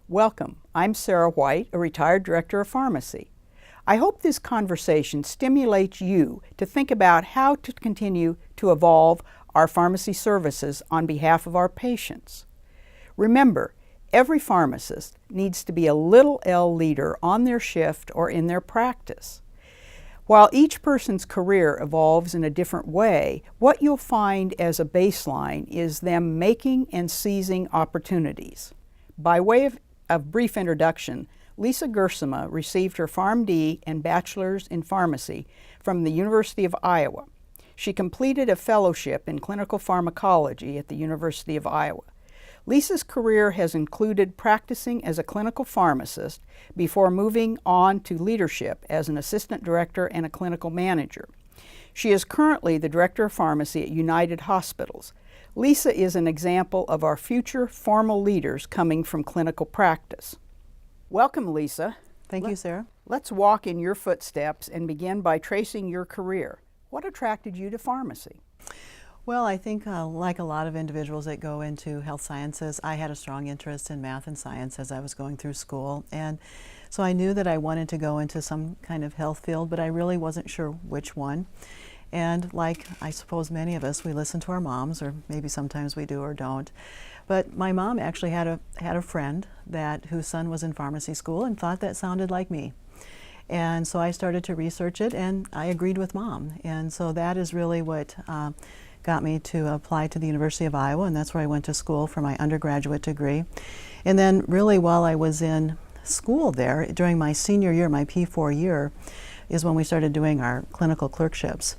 Welcome. I'm Sara White, a retired director of pharmacy. I hope this conversation stimulates you to think about how to continue to evolve our pharmacy services on behalf of our patients. Remember, every pharmacist needs to be a little L leader on their shift or in their practice. While each person's career evolves in a different way, what you'll find as a baseline is them making and seizing opportunities. By way of a brief introduction, Lisa Gersema received her PharmD and Bachelor's in Pharmacy from the University of Iowa. She completed a fellowship in clinical pharmacology at the University of Iowa. Lisa's career has included practicing as a clinical pharmacist before moving on to leadership as an assistant director and a clinical manager. She is currently the director of pharmacy at United Hospitals. Lisa is an example of our future formal leaders coming from clinical practice. Welcome, Lisa. Thank you, Sarah. Let's walk in your footsteps and begin by tracing your career. What attracted you to pharmacy? Well, I think like a lot of individuals that go into health sciences, I had a strong interest in math and science as I was going through school. And so I knew that I wanted to go into some kind of health field, but I really wasn't sure which one. And like I suppose many of us, we listen to our moms, or maybe sometimes we do or don't. But my mom actually had a friend whose son was in pharmacy school and thought that sounded like me. And so I started to research it, and I agreed with Mom. And so that is really what got me to apply to the University of Iowa, and that's where I went to school for my undergraduate degree. And then really while I was in school there, during my senior year, my P4 year, is when we started doing our clinical clerkships.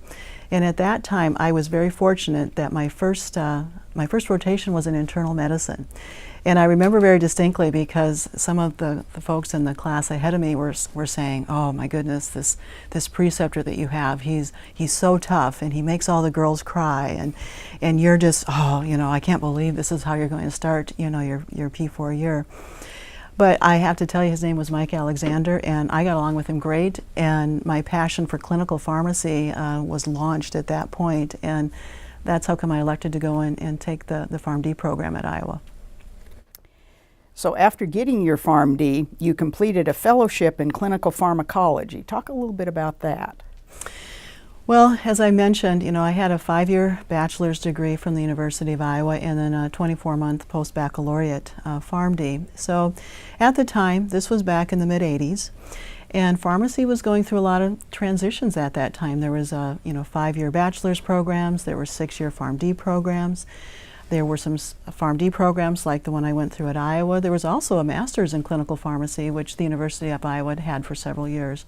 And at that time, I was very fortunate that my first rotation was in internal medicine. And I remember very distinctly because some of the folks in the class ahead of me were saying, "Oh my goodness, this preceptor that you have, he's so tough and he makes all the girls cry, and you're just, oh, you know, I can't believe this is how you're going to start, you know, your P4 year." But I have to tell you, his name was Mike Alexander, and I got along with him great, and my passion for clinical pharmacy was launched at that point, and that's how come I elected to go in and take the PharmD program at Iowa. So after getting your PharmD, you completed a fellowship in clinical pharmacology. Talk a little bit about that. Well, as I mentioned, you know, I had a 5-year bachelor's degree from the University of Iowa and then a 24-month post-baccalaureate PharmD. So at the time, this was back in the mid-'80s, and pharmacy was going through a lot of transitions at that time. There was 5-year bachelor's programs, there were 6-year PharmD programs. There were some PharmD programs like the one I went through at Iowa. There was also a master's in clinical pharmacy, which the University of Iowa had for several years.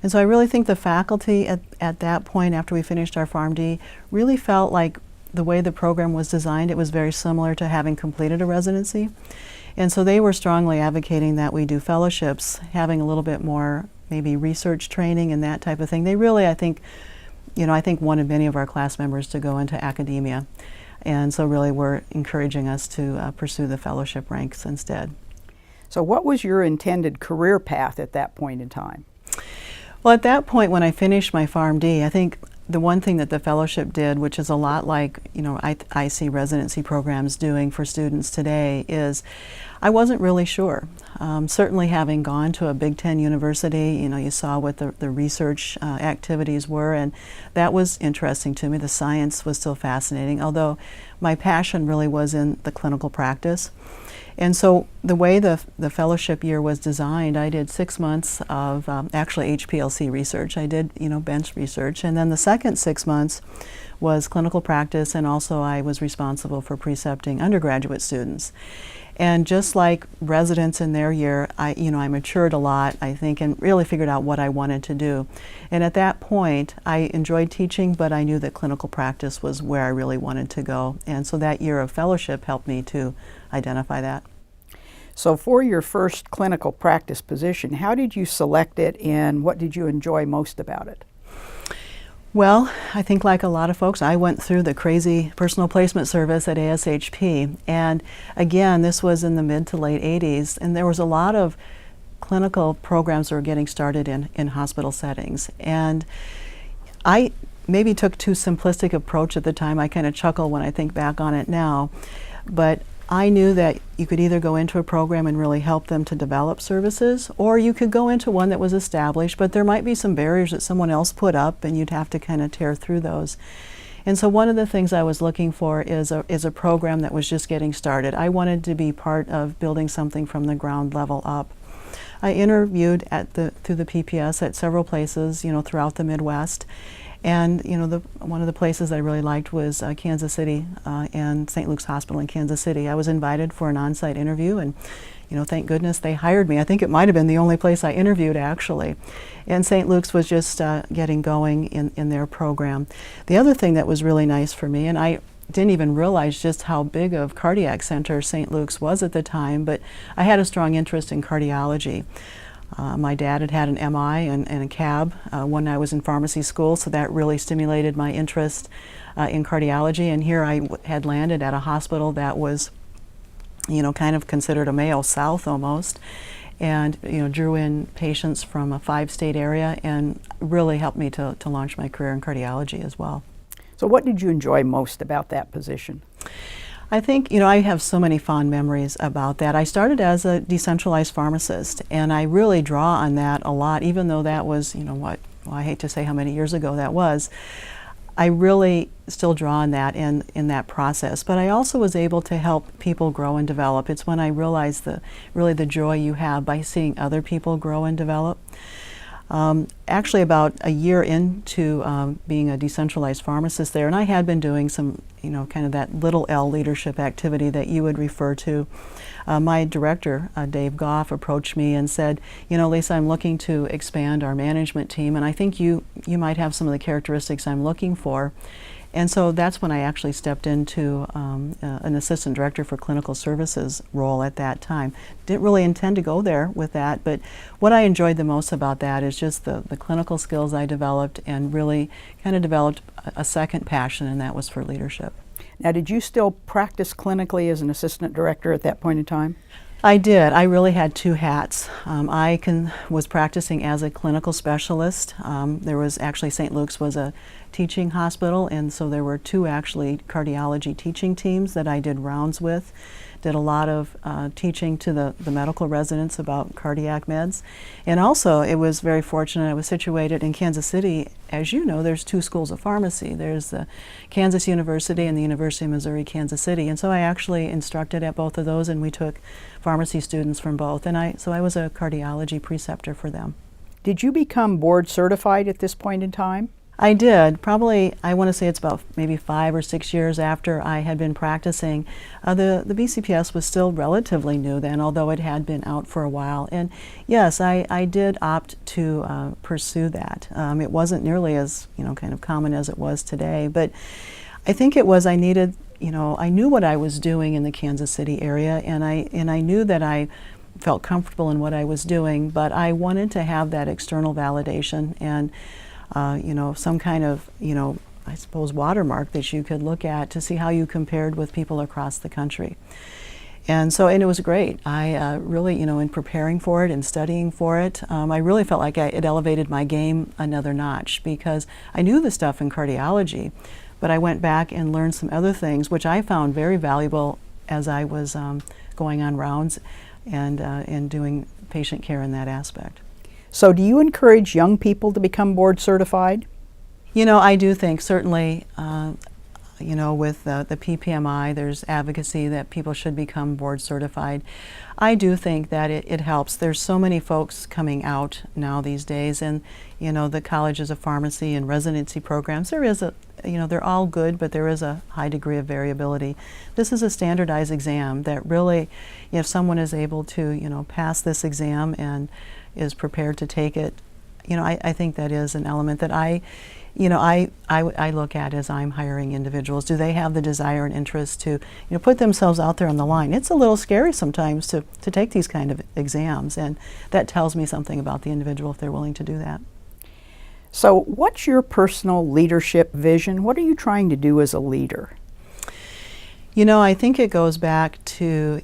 And so I really think the faculty at that point, after we finished our PharmD, really felt like the way the program was designed, it was very similar to having completed a residency. And so they were strongly advocating that we do fellowships, having a little bit more maybe research training and that type of thing. They really, I think wanted many of our class members to go into academia. And so really were encouraging us to pursue the fellowship ranks instead. So what was your intended career path at that point in time? Well, at that point when I finished my PharmD, I think the one thing that the fellowship did, which is a lot like, you know, I see residency programs doing for students today, is I wasn't really sure. Certainly having gone to a Big Ten university, you know, you saw what the research activities were, and that was interesting to me. The science was still fascinating, although my passion really was in the clinical practice. And so the way the fellowship year was designed, I did 6 months of actually HPLC research. I did, you know, bench research, and then the second 6 months was clinical practice, and also I was responsible for precepting undergraduate students. And just like residents in their year, I matured a lot, I think, and really figured out what I wanted to do. And at that point, I enjoyed teaching, but I knew that clinical practice was where I really wanted to go. And so that year of fellowship helped me to identify that. So for your first clinical practice position, how did you select it, and what did you enjoy most about it? Well, I think like a lot of folks, I went through the crazy personal placement service at ASHP. And again, this was in the mid to late 80s, and there was a lot of clinical programs that were getting started in hospital settings. And I maybe took too simplistic approach at the time. I kind of chuckle when I think back on it now. But I knew that you could either go into a program and really help them to develop services, or you could go into one that was established, but there might be some barriers that someone else put up and you'd have to kind of tear through those. And so one of the things I was looking for is a program that was just getting started. I wanted to be part of building something from the ground level up. I interviewed through the PPS at several places, throughout the Midwest. And one of the places I really liked was Kansas City and St. Luke's Hospital in Kansas City. I was invited for an on-site interview, and thank goodness they hired me. I think it might have been the only place I interviewed, actually. And St. Luke's was just getting going in their program. The other thing that was really nice for me, and I didn't even realize just how big of cardiac center St. Luke's was at the time, but I had a strong interest in cardiology. My dad had had an MI and a cab when I was in pharmacy school, so that really stimulated my interest in cardiology. And here I had landed at a hospital that was, kind of considered a Mayo South almost, and drew in patients from a 5-state area, and really helped me to launch my career in cardiology as well. So what did you enjoy most about that position? I think, I have so many fond memories about that. I started as a decentralized pharmacist, and I really draw on that a lot, even though that was, I hate to say how many years ago that was. I really still draw on that in that process, but I also was able to help people grow and develop. It's when I realized really the joy you have by seeing other people grow and develop. Actually, about a year into being a decentralized pharmacist there, and I had been doing some, kind of that little L leadership activity that you would refer to. My director, Dave Goff, approached me and said, Lisa, I'm looking to expand our management team, and I think you might have some of the characteristics I'm looking for. And so that's when I actually stepped into an assistant director for clinical services role at that time. Didn't really intend to go there with that, but what I enjoyed the most about that is just the clinical skills I developed, and really kind of developed a second passion, and that was for leadership. Now, did you still practice clinically as an assistant director at that point in time? I did. I really had two hats. I was practicing as a clinical specialist. There was actually, St. Luke's was a teaching hospital, and so there were two actually cardiology teaching teams that I did rounds with. Did a lot of teaching to the medical residents about cardiac meds. And also, it was very fortunate, I was situated in Kansas City. As you know, there's two schools of pharmacy. There's the Kansas University and the University of Missouri, Kansas City. And so I actually instructed at both of those, and we took pharmacy students from both. And so I was a cardiology preceptor for them. Did you become board certified at this point in time? I did. Probably, I want to say it's about maybe 5 or 6 years after I had been practicing. The BCPS was still relatively new then, although it had been out for a while. And yes, I did opt to pursue that. It wasn't nearly as, kind of common as it was today, but I think it was I needed, I knew what I was doing in the Kansas City area, and I knew that I felt comfortable in what I was doing, but I wanted to have that external validation and some kind of, I suppose, watermark that you could look at to see how you compared with people across the country. And it was great. I really, in preparing for it and studying for it, I really felt like it elevated my game another notch, because I knew the stuff in cardiology, but I went back and learned some other things, which I found very valuable as I was going on rounds and doing patient care in that aspect. So do you encourage young people to become board certified? I do think certainly, with the PPMI, there's advocacy that people should become board certified. I do think that it helps. There's so many folks coming out now these days, and the colleges of pharmacy and residency programs, there is they're all good, but there is a high degree of variability. This is a standardized exam that really, if someone is able to, pass this exam and is prepared to take it, I think that is an element that I look at as I'm hiring individuals. Do they have the desire and interest to put themselves out there on the line? It's a little scary sometimes to take these kind of exams, and that tells me something about the individual if they're willing to do that. So what's your personal leadership vision? What are you trying to do as a leader? I think it goes back to,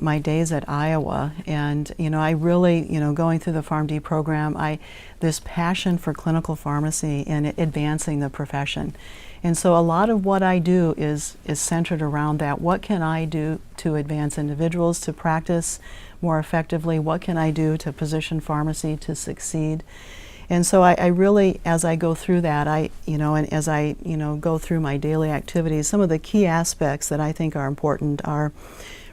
my days at Iowa, and, I really, going through the PharmD program, this passion for clinical pharmacy and advancing the profession. And so a lot of what I do is centered around that. What can I do to advance individuals to practice more effectively? What can I do to position pharmacy to succeed? And so I really, as I go through that, and as I, go through my daily activities, some of the key aspects that I think are important are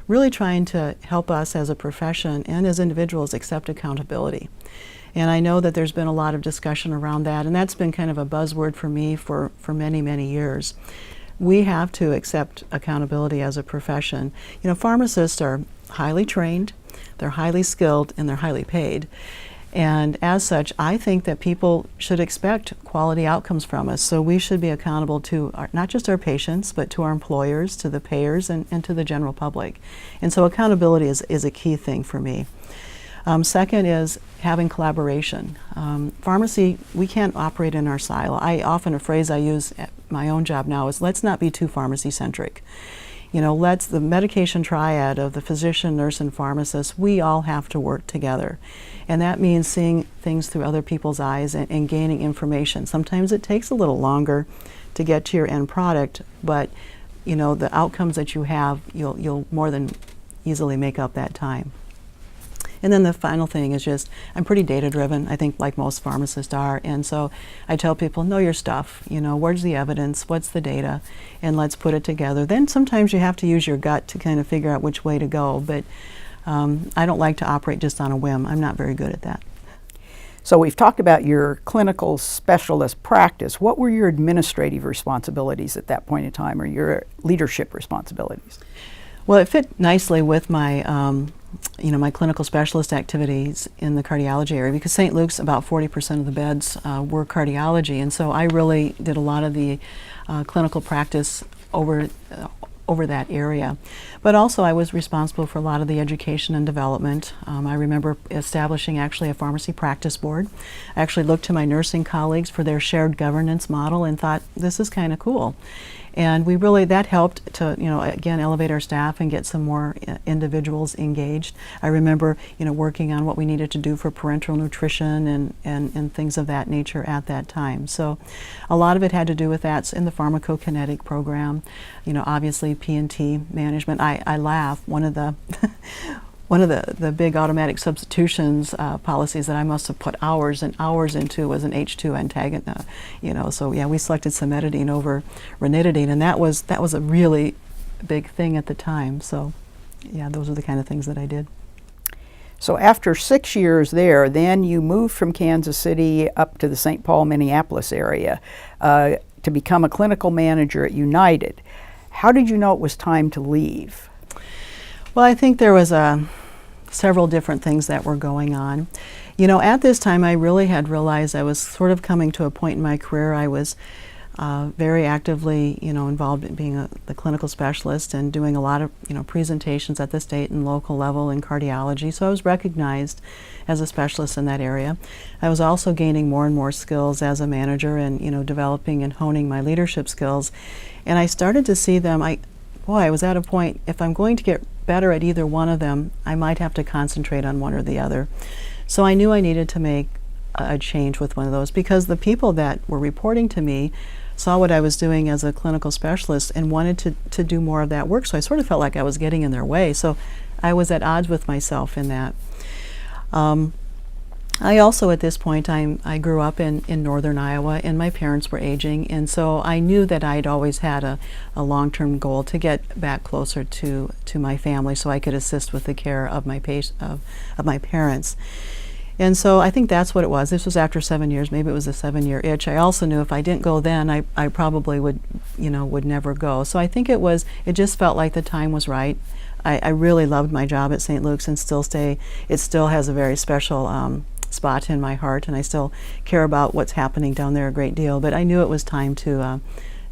really trying to help us as a profession and as individuals accept accountability. And I know that there's been a lot of discussion around that, and that's been kind of a buzzword for me for many, many years. We have to accept accountability as a profession. Pharmacists are highly trained, they're highly skilled, and they're highly paid. And as such, I think that people should expect quality outcomes from us. So we should be accountable to not just our patients, but to our employers, to the payers, and to the general public. And so accountability is a key thing for me. Second is having collaboration. Pharmacy, we can't operate in our silo. A phrase I use at my own job now is, let's not be too pharmacy-centric. Let's the medication triad of the physician, nurse, and pharmacist, we all have to work together. And that means seeing things through other people's eyes and gaining information. Sometimes it takes a little longer to get to your end product, but the outcomes that you have, you'll more than easily make up that time. And then the final thing is just, I'm pretty data driven, I think, like most pharmacists are. And so I tell people, know your stuff. Where's the evidence? What's the data? And let's put it together. Then sometimes you have to use your gut to kind of figure out which way to go. But I don't like to operate just on a whim. I'm not very good at that. So we've talked about your clinical specialist practice. What were your administrative responsibilities at that point in time, or your leadership responsibilities? Well, it fit nicely with my my clinical specialist activities in the cardiology area, because St. Luke's, about 40% of the beds were cardiology, and so I really did a lot of the clinical practice over that area. But also I was responsible for a lot of the education and development. I remember establishing actually a pharmacy practice board. I actually looked to my nursing colleagues for their shared governance model and thought, this is kind of cool. And that helped to, again, elevate our staff and get some more individuals engaged. I remember, working on what we needed to do for parenteral nutrition and things of that nature at that time. So a lot of it had to do with that in the pharmacokinetic program. Obviously P&T management. I laugh. One of the big automatic substitutions policies that I must have put hours and hours into was an H2 antagonist. So yeah, we selected cimetidine over ranitidine, and that was a really big thing at the time. So yeah, those are the kind of things that I did. So after 6 years there, then you moved from Kansas City up to the St. Paul, Minneapolis area to become a clinical manager at United. How did you know it was time to leave? Well, I think there was several different things that were going on. At this time, I really had realized I was sort of coming to a point in my career. I was very actively, involved in being the clinical specialist and doing a lot of, presentations at the state and local level in cardiology. So I was recognized as a specialist in that area. I was also gaining more and more skills as a manager and, developing and honing my leadership skills. And I started to see them. I was at a point, if I'm going to get better at either one of them, I might have to concentrate on one or the other. So I knew I needed to make a change with one of those, because the people that were reporting to me saw what I was doing as a clinical specialist and wanted to do more of that work. So I sort of felt like I was getting in their way. So I was at odds with myself in that. I also, at this point, I grew up in northern Iowa, and my parents were aging, and so I knew that I'd always had a long-term goal to get back closer to my family so I could assist with the care of my parents. And so I think that's what it was. This was after 7 years. Maybe it was a 7-year itch. I also knew if I didn't go then, I probably would never go. So I think it just felt like the time was right. I really loved my job at St. Luke's and it still has a very special spot in my heart, and I still care about what's happening down there a great deal. But I knew it was time to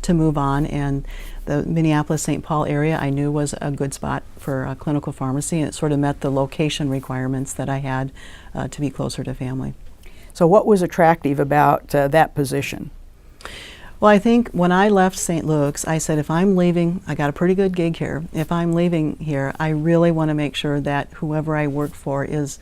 move on, and the Minneapolis-St. Paul area I knew was a good spot for clinical pharmacy, and it sort of met the location requirements that I had to be closer to family. So what was attractive about that position? Well, I think when I left St. Luke's, I said, if I'm leaving, I got a pretty good gig here. If I'm leaving here, I really want to make sure that whoever I work for is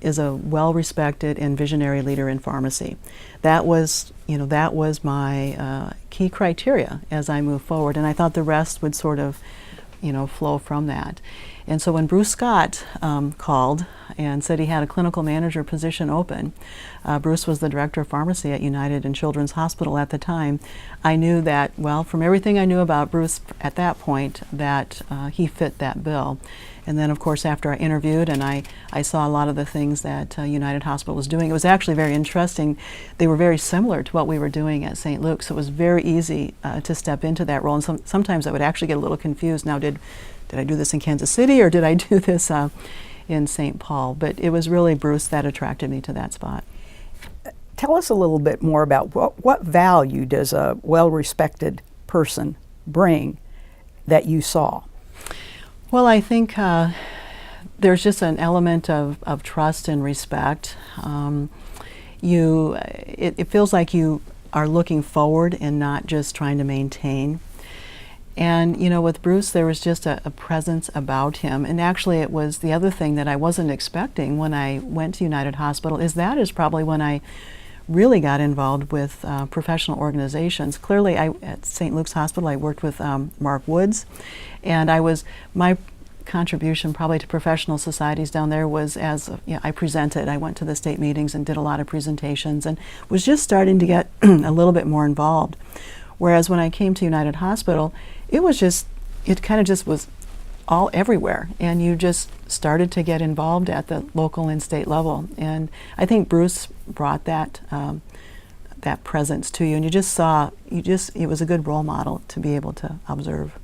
is a well-respected and visionary leader in pharmacy. That was, that was my key criteria as I move forward, and I thought the rest would sort of, flow from that. And so when Bruce Scott called and said he had a clinical manager position open, Bruce was the director of pharmacy at United and Children's Hospital at the time. I knew that, well, from everything I knew about Bruce at that point, that he fit that bill. And then, of course, after I interviewed and I saw a lot of the things that United Hospital was doing, it was actually very interesting. They were very similar to what we were doing at St. Luke's. So it was very easy to step into that role. And sometimes I would actually get a little confused. Now, did I do this in Kansas City or did I do this in St. Paul? But it was really Bruce that attracted me to that spot. Tell us a little bit more about what value does a well-respected person bring that you saw? Well, I think there's just an element of trust and respect. It feels like you are looking forward and not just trying to maintain. And, with Bruce, there was just a presence about him. And actually, it was the other thing that I wasn't expecting when I went to United Hospital is probably when I really got involved with professional organizations. Clearly, at St. Luke's Hospital, I worked with Mark Woods, and my contribution probably to professional societies down there was I presented. I went to the state meetings and did a lot of presentations and was just starting to get a little bit more involved. Whereas when I came to United Hospital, it kind of just was all everywhere, and you just started to get involved at the local and state level. And I think Bruce brought that presence to you, and it was a good role model to be able to observe.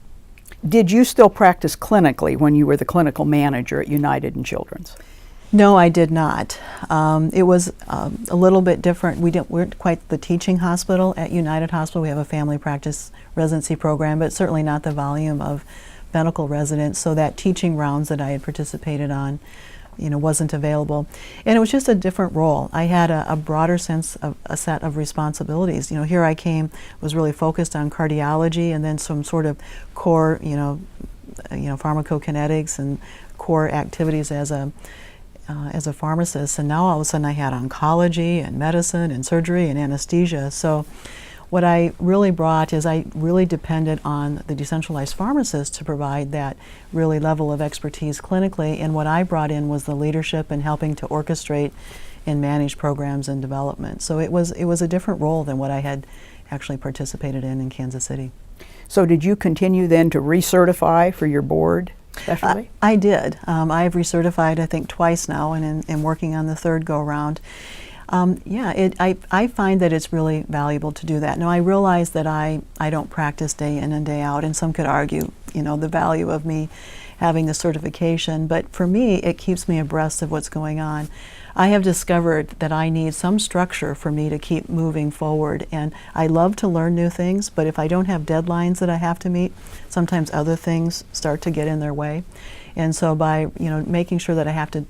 Did you still practice clinically when you were the clinical manager at United and Children's? No, I did not. It was a little bit different. We weren't quite the teaching hospital at United Hospital. We have a family practice residency program, but certainly not the volume of medical residents. So that teaching rounds that I had participated on, wasn't available. And it was just a different role. I had a broader sense of a set of responsibilities. Here I came, was really focused on cardiology and then some sort of core, pharmacokinetics and core activities as a pharmacist. And now all of a sudden I had oncology and medicine and surgery and anesthesia. So what I really brought is I really depended on the decentralized pharmacist to provide that really level of expertise clinically, and what I brought in was the leadership and helping to orchestrate and manage programs and development. So it was a different role than what I had actually participated in Kansas City. So did you continue then to recertify for your board specialty? I did. I've recertified I think twice now, and am working on the third go-around. I find that it's really valuable to do that. Now, I realize that I don't practice day in and day out, and some could argue, the value of me having the certification, but for me, it keeps me abreast of what's going on. I have discovered that I need some structure for me to keep moving forward, and I love to learn new things, but if I don't have deadlines that I have to meet, sometimes other things start to get in their way. And so by, making sure that I have to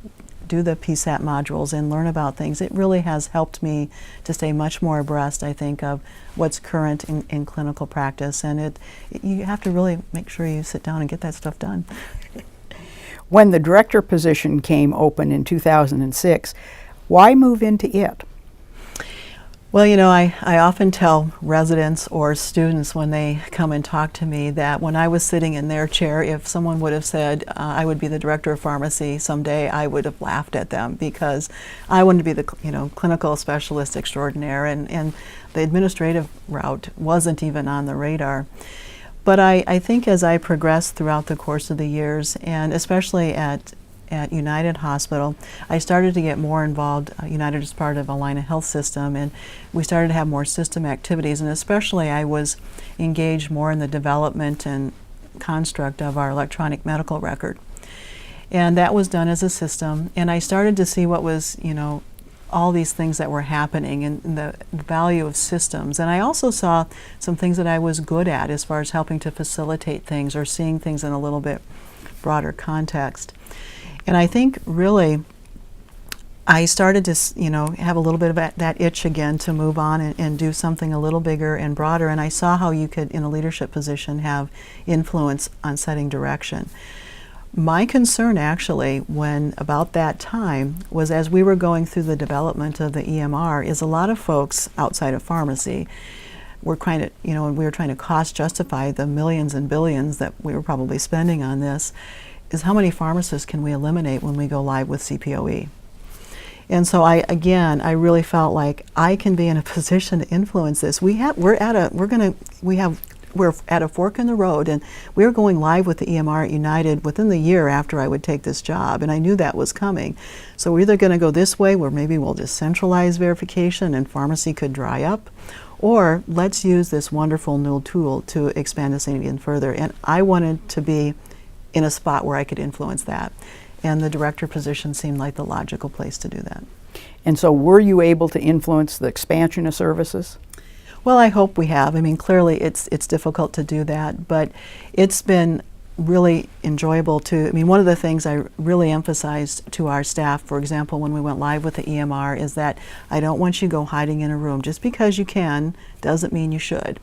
do the PSAT modules and learn about things, it really has helped me to stay much more abreast, I think, of what's current in clinical practice. And you have to really make sure you sit down and get that stuff done. When the director position came open in 2006, why move into it? Well, I often tell residents or students when they come and talk to me that when I was sitting in their chair, if someone would have said I would be the director of pharmacy someday, I would have laughed at them, because I wanted to be the clinical specialist extraordinaire, and the administrative route wasn't even on the radar. But I think as I progressed throughout the course of the years, and especially at United Hospital, I started to get more involved. United is part of a line of health system, and we started to have more system activities, and especially I was engaged more in the development and construct of our electronic medical record. And that was done as a system, and I started to see what was, all these things that were happening and the value of systems. And I also saw some things that I was good at as far as helping to facilitate things or seeing things in a little bit broader context. And I think really I started to, have a little bit of that itch again to move on and do something a little bigger and broader. And I saw how you could, in a leadership position, have influence on setting direction. My concern actually when about that time was as we were going through the development of the EMR is a lot of folks outside of pharmacy were trying to, we were trying to cost justify the millions and billions that we were probably spending on this, is how many pharmacists can we eliminate when we go live with CPOE? And so I really felt like I can be in a position to influence this. We're at a fork in the road, and we're going live with the EMR at United within the year after I would take this job, and I knew that was coming. So we're either going to go this way, where maybe we'll just centralize verification and pharmacy could dry up, or let's use this wonderful new tool to expand this even further. And I wanted to be in a spot where I could influence that. And the director position seemed like the logical place to do that. And so were you able to influence the expansion of services? Well, I hope we have. I mean, clearly it's difficult to do that, but it's been really enjoyable to, one of the things I really emphasized to our staff, for example, when we went live with the EMR, is that I don't want you to go hiding in a room. Just because you can doesn't mean you should.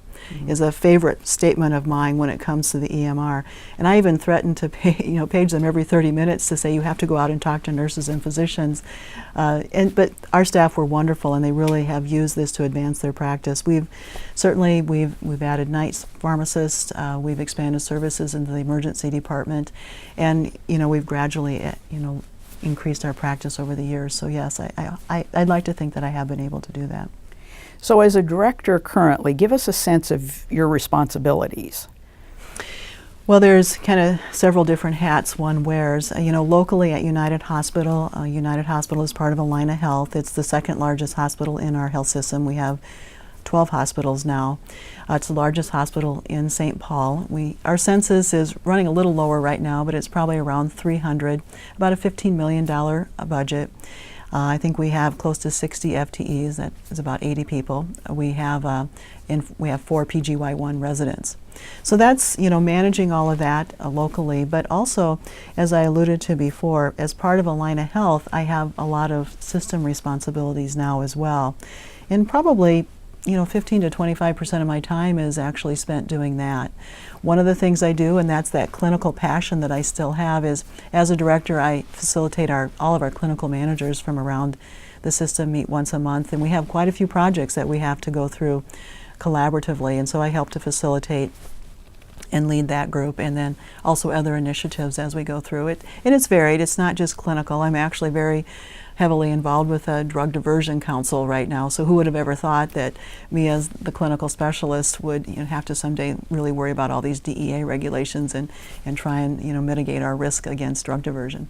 Is a favorite statement of mine when it comes to the EMR. And I even threatened to page them every 30 minutes to say you have to go out and talk to nurses and physicians. But our staff were wonderful, and they really have used this to advance their practice. We've added night pharmacists, we've expanded services into the emergency department, and we've gradually increased our practice over the years. So yes, I'd like to think that I have been able to do that. So as a director currently, give us a sense of your responsibilities. Well, there's kind of several different hats one wears. Locally at United Hospital is part of Allina Health. It's the second largest hospital in our health system. We have 12 hospitals now. It's the largest hospital in St. Paul. Our census is running a little lower right now, but it's probably around 300, about a $15 million budget. I think we have close to 60 FTEs. That is about 80 people. We have 4 PGY1 residents. So that's managing all of that locally, but also, as I alluded to before, as part of Allina Health, I have a lot of system responsibilities now as well, and probably 15 to 25% of my time is actually spent doing that. One of the things I do, and that's that clinical passion that I still have, is as a director I facilitate all of our clinical managers from around the system meet once a month, and we have quite a few projects that we have to go through collaboratively, and so I help to facilitate and lead that group, and then also other initiatives as we go through it. And it's varied. It's not just clinical. I'm actually very heavily involved with a drug diversion council right now, so who would have ever thought that me as the clinical specialist would have to someday really worry about all these DEA regulations and try and mitigate our risk against drug diversion.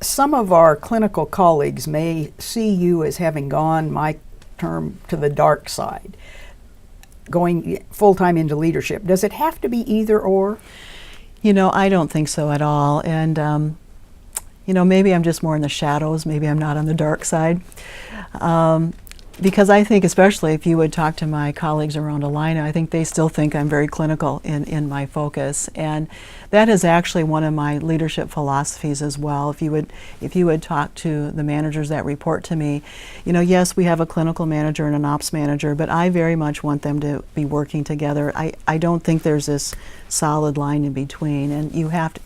Some of our clinical colleagues may see you as having gone, my term, to the dark side, going full-time into leadership. Does it have to be either or? I don't think so at all, and maybe I'm just more in the shadows, maybe I'm not on the dark side. Because I think, especially if you would talk to my colleagues around Allina, I think they still think I'm very clinical in my focus. And that is actually one of my leadership philosophies as well. If you would talk to the managers that report to me, yes, we have a clinical manager and an ops manager, but I very much want them to be working together. I don't think there's this solid line in between. And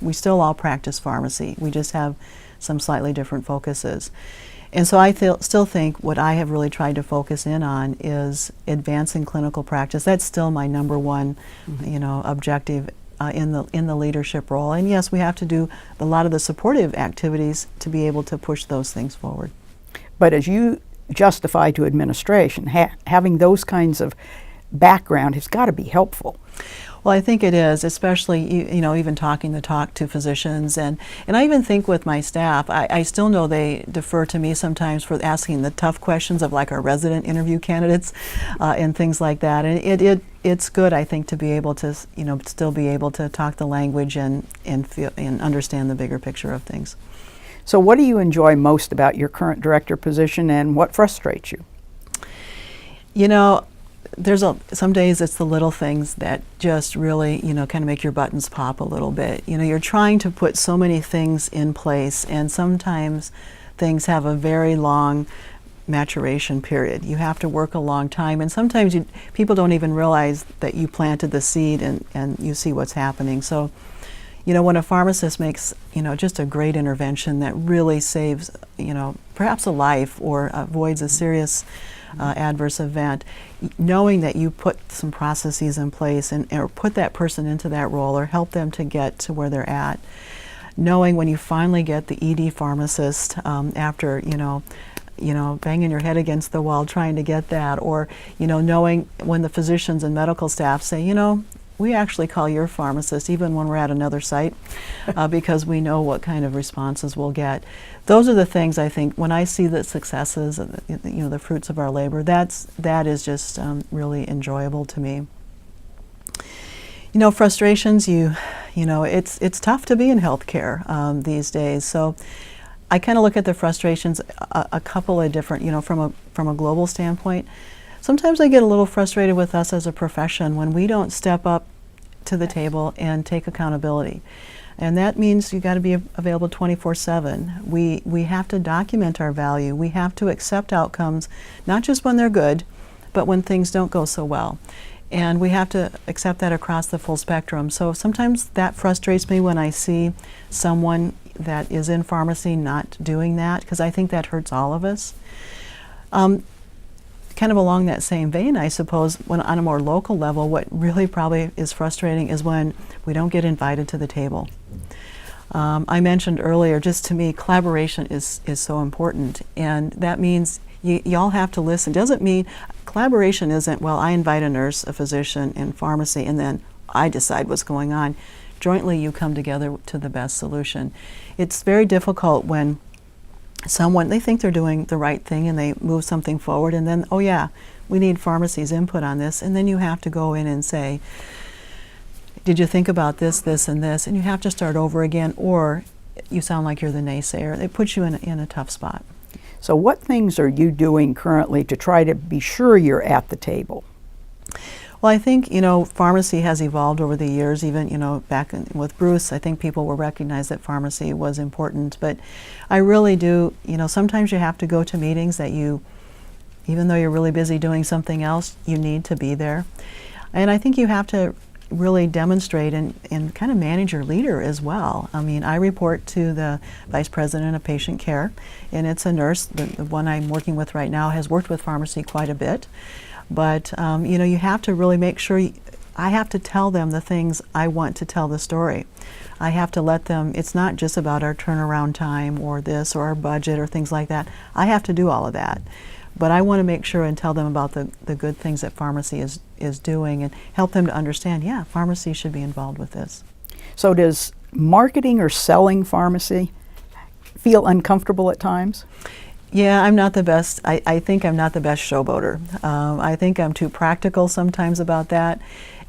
we still all practice pharmacy. We just have some slightly different focuses. And so I still think what I have really tried to focus in on is advancing clinical practice. That's still my number one, objective in the leadership role. And yes, we have to do a lot of the supportive activities to be able to push those things forward. But as you justify to administration, having those kinds of background has got to be helpful. Well, I think it is, especially even talking the talk to physicians, and I even think with my staff, I still know they defer to me sometimes for asking the tough questions of like our resident interview candidates and things like that. And it's good, I think, to be able to still be able to talk the language and feel and understand the bigger picture of things. So, what do you enjoy most about your current director position, and what frustrates you? Some days it's the little things that just really, kind of make your buttons pop a little bit. You're trying to put so many things in place, and sometimes things have a very long maturation period. You have to work a long time, and sometimes people don't even realize that you planted the seed and you see what's happening. So, when a pharmacist makes, just a great intervention that really saves, perhaps a life or avoids a serious adverse event, knowing that you put some processes in place or put that person into that role or help them to get to where they're at, knowing when you finally get the ED pharmacist after, banging your head against the wall trying to get that, or, knowing when the physicians and medical staff say, we actually call your pharmacist even when we're at another site because we know what kind of responses we'll get. Those are the things I think when I see the successes, the fruits of our labor, that is just really enjoyable to me. Frustrations, it's tough to be in healthcare these days. So I kind of look at the frustrations a couple of different, from a global standpoint. Sometimes I get a little frustrated with us as a profession when we don't step up to the table and take accountability. And that means you got to be available 24/7. We have to document our value. We have to accept outcomes, not just when they're good, but when things don't go so well. And we have to accept that across the full spectrum. So sometimes that frustrates me when I see someone that is in pharmacy not doing that, because I think that hurts all of us. Kind of along that same vein, I suppose, when on a more local level, what really probably is frustrating is when we don't get invited to the table. I mentioned earlier, just to me, collaboration is so important, and that means you all have to listen. Doesn't mean collaboration isn't, well, I invite a nurse, a physician, and pharmacy, and then I decide what's going on. Jointly, you come together to the best solution. It's very difficult when they think they're doing the right thing and they move something forward, and then, oh yeah, we need pharmacy's input on this, and then you have to go in and say, did you think about this, this, and this? And you have to start over again, or you sound like you're the naysayer. It puts you in a tough spot. So what things are you doing currently to try to be sure you're at the table? Well, I think, pharmacy has evolved over the years. Even, back with Bruce, I think people will recognize that pharmacy was important. But I really do, sometimes you have to go to meetings that even though you're really busy doing something else, you need to be there. And I think you have to really demonstrate and kind of manage your leader as well. I mean, I report to the Vice President of Patient Care, and it's a nurse. The one I'm working with right now has worked with pharmacy quite a bit. But, you have to really make sure, I have to tell them the things I want to tell the story. I have to let them, it's not just about our turnaround time or this or our budget or things like that. I have to do all of that. But I want to make sure and tell them about the good things that pharmacy is doing and help them to understand, yeah, pharmacy should be involved with this. So does marketing or selling pharmacy feel uncomfortable at times? Yeah, I'm not the best. I think I'm not the best showboater. I think I'm too practical sometimes about that.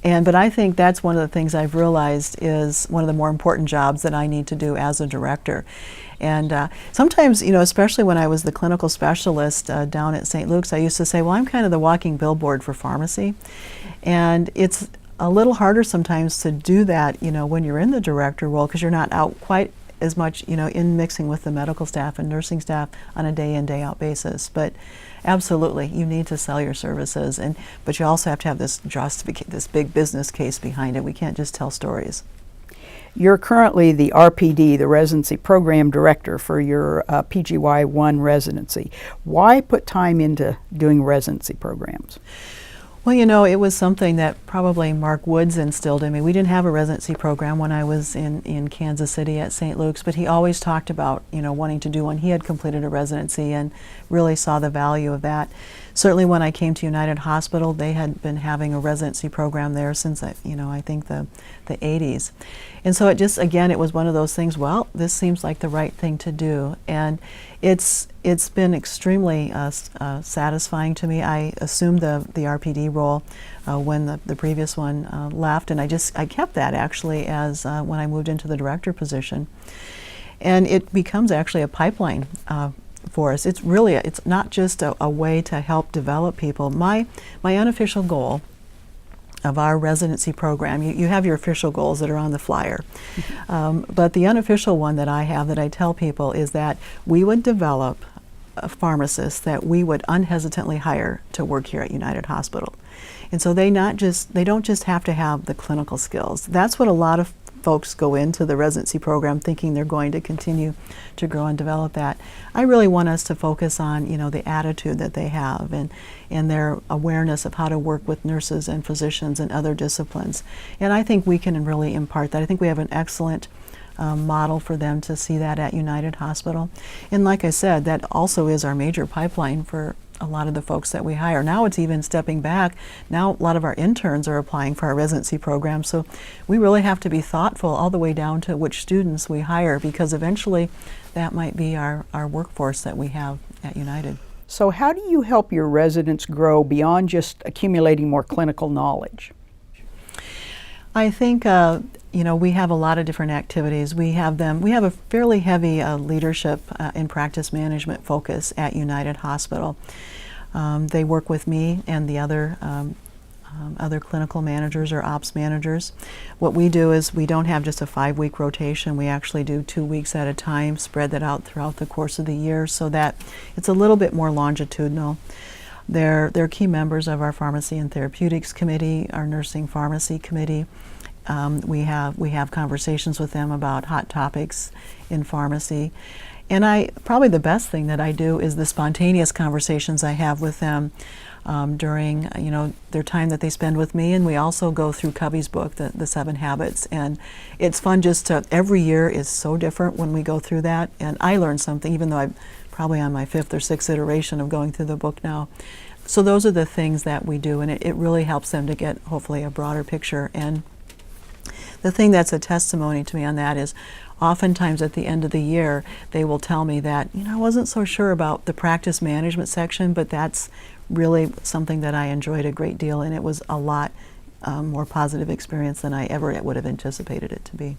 But I think that's one of the things I've realized is one of the more important jobs that I need to do as a director. And sometimes, especially when I was the clinical specialist down at St. Luke's, I used to say, well, I'm kind of the walking billboard for pharmacy. And it's a little harder sometimes to do that, when you're in the director role, because you're not out quite as much, in mixing with the medical staff and nursing staff on a day in, day out basis. But absolutely, you need to sell your services, but you also have to have this big business case behind it. We can't just tell stories. You're currently the RPD, the Residency Program Director for your PGY1 residency. Why put time into doing residency programs? Well, it was something that probably Mark Woods instilled in me. We didn't have a residency program when I was in Kansas City at St. Luke's, but he always talked about, wanting to do one. He had completed a residency and really saw the value of that. Certainly when I came to United Hospital, they had been having a residency program there since, I think the 80s. And so it was one of those things, well, this seems like the right thing to do. And it's been extremely satisfying to me. I assumed the RPD role when the previous one left, and I kept that actually as when I moved into the director position. And it becomes actually a pipeline for us. It's not just a way to help develop people. My unofficial goal of our residency program, you have your official goals that are on the flyer, but the unofficial one that I have that I tell people is that we would develop pharmacists that we would unhesitantly hire to work here at United Hospital. And so they don't just have to have the clinical skills. That's what a lot of folks go into the residency program thinking they're going to continue to grow and develop that. I really want us to focus on, you know, the attitude that they have and their awareness of how to work with nurses and physicians and other disciplines. And I think we can really impart that. I think we have an excellent model for them to see that at United Hospital. And like I said, that also is our major pipeline for a lot of the folks that we hire. Now it's even stepping back. Now a lot of our interns are applying for our residency program. So we really have to be thoughtful all the way down to which students we hire, because eventually that might be our workforce that we have at United. So how do you help your residents grow beyond just accumulating more clinical knowledge? I think you know, we have a lot of different activities. We have a fairly heavy leadership and practice management focus at United Hospital. They work with me and the other clinical managers or ops managers. What we do is we don't have just a 5-week rotation. We actually do 2 weeks at a time, spread that out throughout the course of the year so that it's a little bit more longitudinal. They're key members of our Pharmacy and Therapeutics Committee, our Nursing Pharmacy Committee. We have conversations with them about hot topics in pharmacy. And probably the best thing that I do is the spontaneous conversations I have with them during their time that they spend with me. And we also go through Covey's book, the 7 Habits. And it's fun every year is so different when we go through that. And I learn something, even though I'm probably on my 5th or 6th iteration of going through the book now. So those are the things that we do, and it really helps them to get hopefully a broader picture. And the thing that's a testimony to me on that is oftentimes at the end of the year they will tell me that, I wasn't so sure about the practice management section, but that's really something that I enjoyed a great deal, and it was a lot more positive experience than I ever would have anticipated it to be.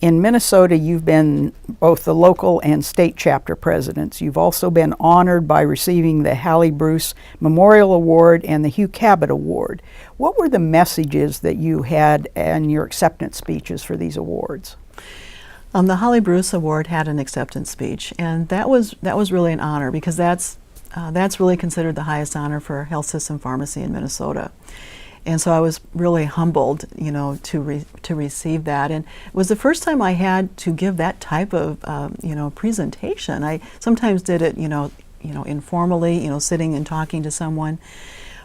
In Minnesota, you've been both the local and state chapter presidents. You've also been honored by receiving the Hallie Bruce Memorial Award and the Hugh Cabot Award. What were the messages that you had in your acceptance speeches for these awards? The Hallie Bruce Award had an acceptance speech, and that was really an honor, because that's really considered the highest honor for health system pharmacy in Minnesota. And so I was really humbled, to receive that. And it was the first time I had to give that type of, presentation. I sometimes did it, informally, sitting and talking to someone.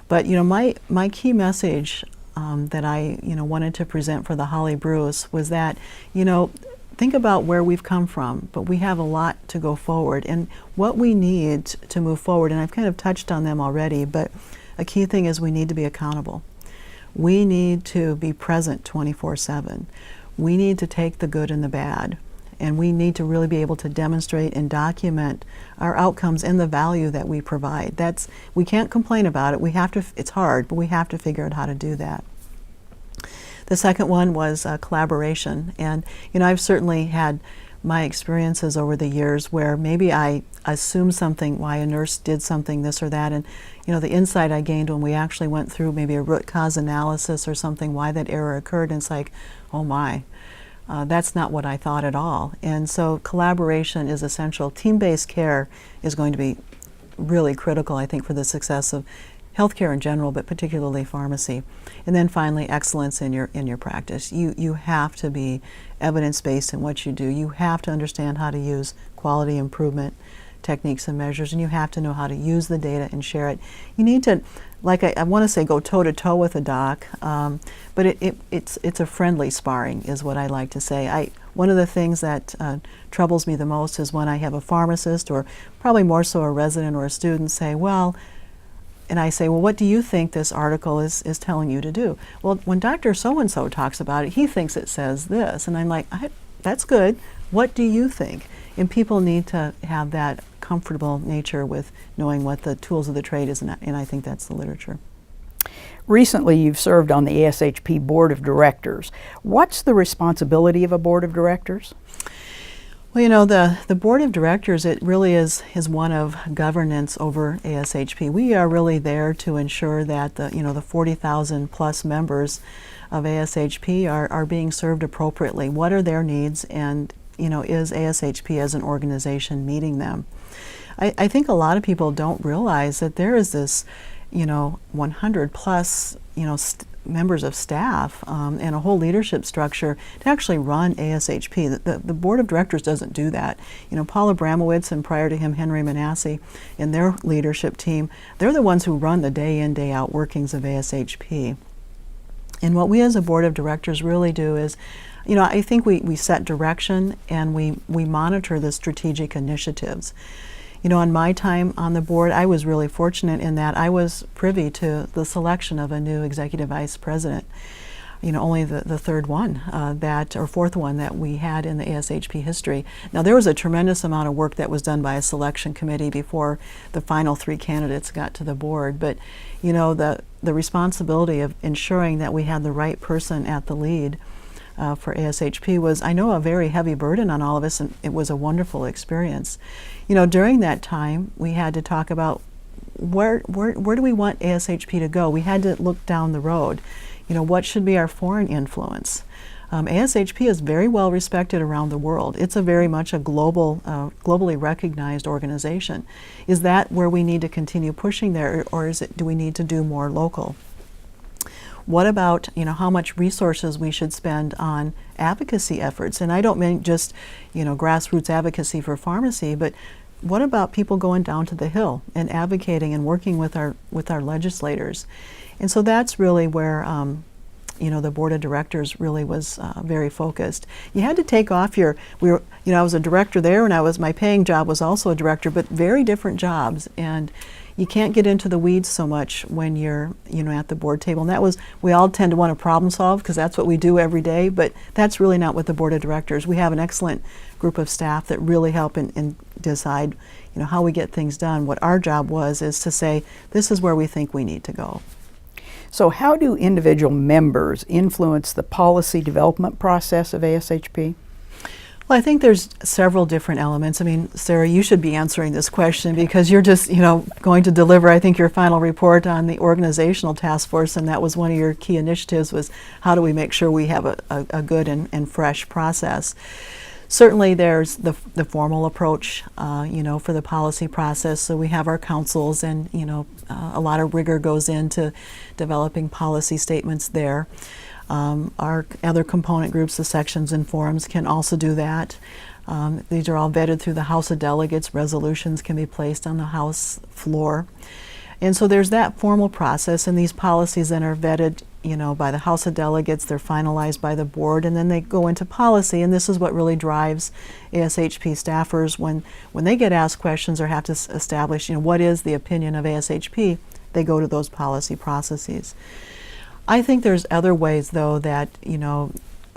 But, my key message that I, wanted to present for the Hallie Bruce was that, think about where we've come from, but we have a lot to go forward. And what we need to move forward, and I've kind of touched on them already, but a key thing is we need to be accountable. We need to be present 24/7. We need to take the good and the bad, and we need to really be able to demonstrate and document our outcomes and the value that we provide. We can't complain about it. It's hard, but we have to figure out how to do that. The second one was collaboration, and I've certainly had my experiences over the years where maybe I assumed something, why a nurse did something, this or that, and the insight I gained when we actually went through maybe a root cause analysis or something, why that error occurred, and it's like, oh my, that's not what I thought at all. And so collaboration is essential. Team-based care is going to be really critical, I think, for the success of healthcare in general, but particularly pharmacy. And then finally, excellence in your practice. You have to be evidence-based in what you do. You have to understand how to use quality improvement techniques and measures, and you have to know how to use the data and share it. You need to, I want to say, go toe-to-toe with a doc, but it's a friendly sparring is what I like to say. One of the things that troubles me the most is when I have a pharmacist, or probably more so a resident or a student, say, and I say, well, what do you think this article is telling you to do? Well, when Dr. So-and-so talks about it, he thinks it says this. And I'm like, that's good. What do you think? And people need to have that comfortable nature with knowing what the tools of the trade is, and I think that's the literature. Recently, you've served on the ASHP Board of Directors. What's the responsibility of a Board of Directors? Well, the Board of Directors, it really is one of governance over ASHP. We are really there to ensure that the 40,000 plus members of ASHP are being served appropriately. What are their needs, and is ASHP as an organization meeting them? I think a lot of people don't realize that there is this 100 plus, members of staff and a whole leadership structure to actually run ASHP. The board of directors doesn't do that. Paul Abramowitz and prior to him Henry Manasseh and their leadership team, they're the ones who run the day in, day out workings of ASHP. And what we as a board of directors really do is, I think we set direction and we monitor the strategic initiatives. On my time on the board, I was really fortunate in that I was privy to the selection of a new executive vice president. Only the third one or fourth one that we had in the ASHP history. Now, there was a tremendous amount of work that was done by a selection committee before the final three candidates got to the board. But, the responsibility of ensuring that we had the right person at the lead for ASHP was, I know, a very heavy burden on all of us, and it was a wonderful experience. During that time, we had to talk about where do we want ASHP to go? We had to look down the road. What should be our foreign influence? ASHP is very well respected around the world. It's a very much a globally recognized organization. Is that where we need to continue pushing there, or do we need to do more local? What about, how much resources we should spend on advocacy efforts? And I don't mean just, grassroots advocacy for pharmacy, but what about people going down to the Hill and advocating and working with our legislators? And so that's really where, the board of directors really was very focused. You had to take off I was a director there, and my paying job was also a director, but very different jobs. And you can't get into the weeds so much when you're, at the board table. And we all tend to want to problem solve because that's what we do every day, but that's really not what the board of directors. We have an excellent group of staff that really help and decide, how we get things done. What our job is to say, this is where we think we need to go. So how do individual members influence the policy development process of ASHP? Well, I think there's several different elements. Sarah, you should be answering this question because you're just, going to deliver, I think, your final report on the organizational task force, and that was one of your key initiatives, was how do we make sure we have a good and fresh process. Certainly there's the formal approach, for the policy process. So we have our councils, and, a lot of rigor goes into developing policy statements there. Our other component groups, the sections and forums, can also do that. These are all vetted through the House of Delegates. Resolutions can be placed on the House floor. And so there's that formal process, and these policies then are vetted, by the House of Delegates. They're finalized by the board, and then they go into policy. And this is what really drives ASHP staffers when they get asked questions or have to establish, what is the opinion of ASHP. They go to those policy processes. I think there's other ways, though, that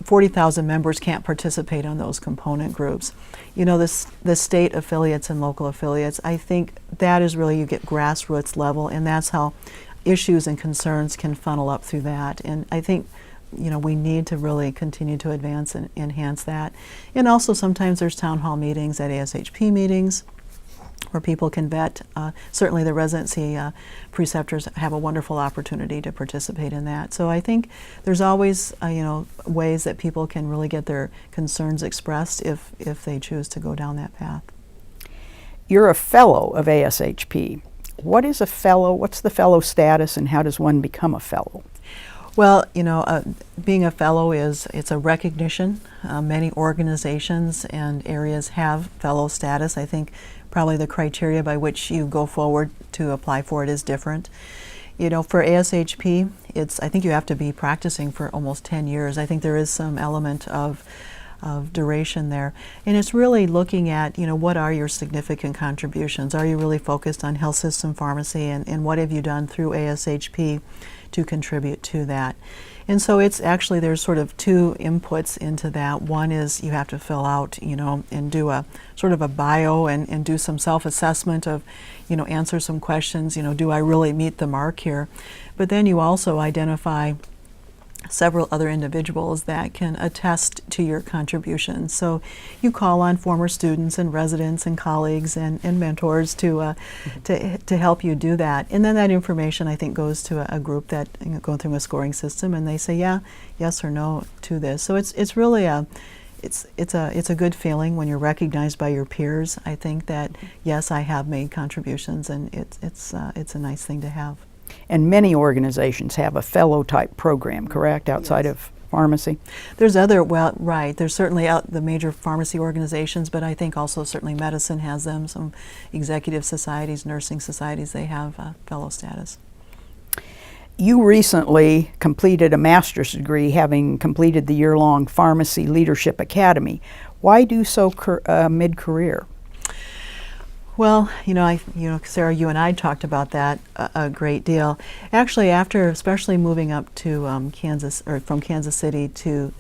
40,000 members can't participate on those component groups. The state affiliates and local affiliates, I think that is really, you get grassroots level, and that's how issues and concerns can funnel up through that. And I think, we need to really continue to advance and enhance that. And also sometimes there's town hall meetings at ASHP meetings where people can vet. Certainly the residency preceptors have a wonderful opportunity to participate in that. So I think there's always ways that people can really get their concerns expressed if they choose to go down that path. You're a fellow of ASHP. What is a fellow? What's the fellow status, and how does one become a fellow? Well, being a fellow it's a recognition. Many organizations and areas have fellow status. I think probably the criteria by which you go forward to apply for it is different. For ASHP, I think you have to be practicing for almost 10 years. I think there is some element of duration there. And it's really looking at, what are your significant contributions? Are you really focused on health system pharmacy, and what have you done through ASHP to contribute to that? And so it's actually, there's sort of two inputs into that. One is you have to fill out, and do a sort of a bio and do some self-assessment of, answer some questions, do I really meet the mark here? But then you also identify several other individuals that can attest to your contributions. So you call on former students and residents and colleagues and mentors to help you do that. And then that information, I think, goes to a group that go through a scoring system, and they say, yeah, yes or no to this. So it's really it's a good feeling when you're recognized by your peers. I think that, yes, I have made contributions, and it's a nice thing to have. And many organizations have a fellow type program, correct, outside Yes. of pharmacy? There's other, well, right, there's certainly the major pharmacy organizations, but I think also certainly medicine has them. Some executive societies, nursing societies, they have fellow status. You recently completed a master's degree, having completed the year-long Pharmacy Leadership Academy. Why do so mid-career? Well, Sarah, you and I talked about that a great deal. Actually, after especially moving up to Kansas, or from Kansas City to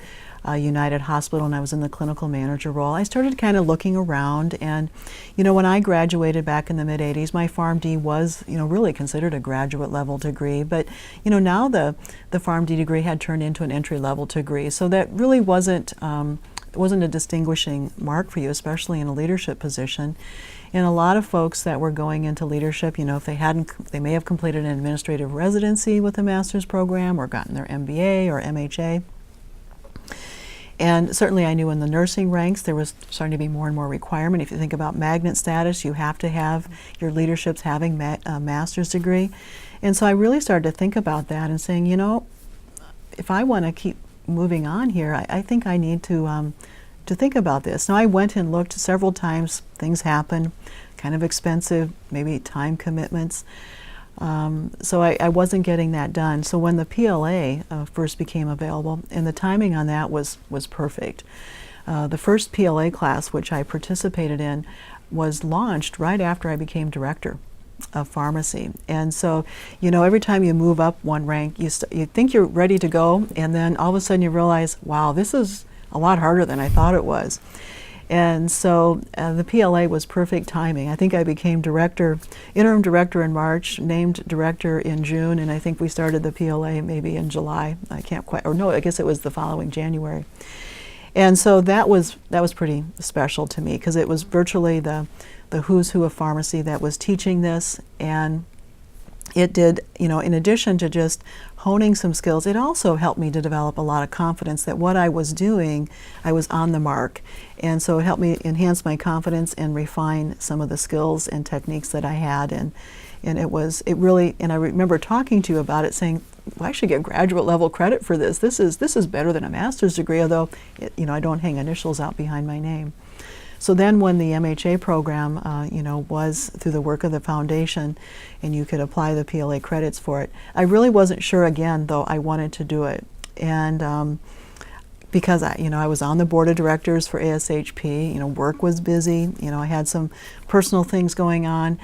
United Hospital, and I was in the clinical manager role, I started kind of looking around. And, when I graduated back in the mid-'80s, my PharmD was, really considered a graduate level degree. But, now the PharmD degree had turned into an entry level degree. So that really wasn't a distinguishing mark for you, especially in a leadership position. And a lot of folks that were going into leadership, if they may have completed an administrative residency with a master's program or gotten their MBA or MHA. And certainly I knew in the nursing ranks there was starting to be more and more requirement. If you think about magnet status, you have to have your leaderships having a master's degree. And so I really started to think about that and saying, if I want to keep moving on here, I think I need to think about this. Now, I went and looked several times. Things happen, kind of expensive, maybe time commitments. So I wasn't getting that done. So when the PLA first became available, and the timing on that was perfect. The first PLA class, which I participated in, was launched right after I became director of pharmacy. And so, every time you move up one rank, you think you're ready to go, and then all of a sudden you realize, wow, this is a lot harder than I thought it was. And so the PLA was perfect timing. I think I became interim director in March, named director in June, and I think we started the PLA maybe in July. I can't quite, or no, I guess it was the following January. And so that was pretty special to me, because it was virtually the who's who of pharmacy that was teaching this. And it did, in addition to just honing some skills, it also helped me to develop a lot of confidence that what I was doing, I was on the mark. And so it helped me enhance my confidence and refine some of the skills and techniques that I had. And it really, and I remember talking to you about it, saying, well, I should get graduate level credit for this. This is better than a master's degree, although, I don't hang initials out behind my name. So then when the MHA program, was through the work of the foundation, and you could apply the PLA credits for it, I really wasn't sure again, though I wanted to do it. And because I was on the board of directors for ASHP, work was busy, I had some personal things going on,